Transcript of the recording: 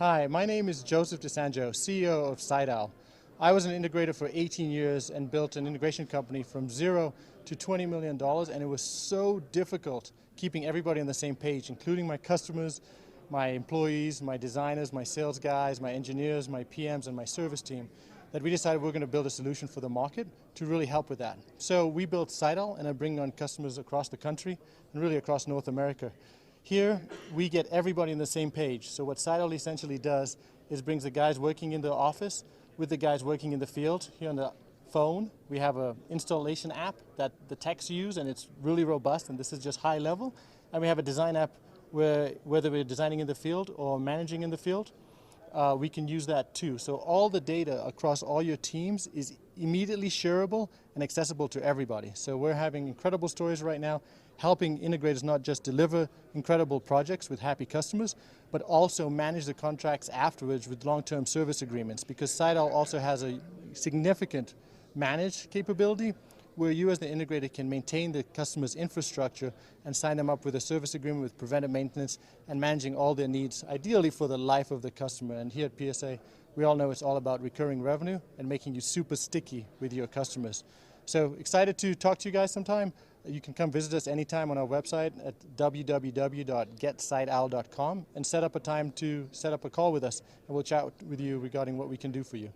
Hi, my name is Joseph DeSanjo, CEO of SiteOwl. I was an integrator for 18 years and built an integration company from zero to $20 million, and it was so difficult keeping everybody on the same page, including my customers, my employees, my designers, my sales guys, my engineers, my PMs, and my service team, that we decided we're going to build a solution for the market to really help with that. So we built SiteOwl, and are bringing on customers across the country and really across North America. Here, we get everybody on the same page. So what SiteOwl essentially does is brings the guys working in the office with the guys working in the field. Here on the phone, we have an installation app that the techs use, and it's really robust, and this is just high level. And we have a design app where, whether we're designing in the field or managing in the field, we can use that too. So all the data across all your teams is immediately shareable and accessible to everybody. So we're having incredible stories right now, helping integrators not just deliver incredible projects with happy customers, but also manage the contracts afterwards with long-term service agreements, because SiteOwl also has a significant managed capability where you as the integrator can maintain the customer's infrastructure and sign them up with a service agreement with preventive maintenance and managing all their needs, ideally for the life of the customer. And here at PSA, we all know it's all about recurring revenue and making you super sticky with your customers. So excited to talk to you guys sometime. You can come visit us anytime on our website at www.getsiteowl.com and set up a time to set up a call with us, and we'll chat with you regarding what we can do for you.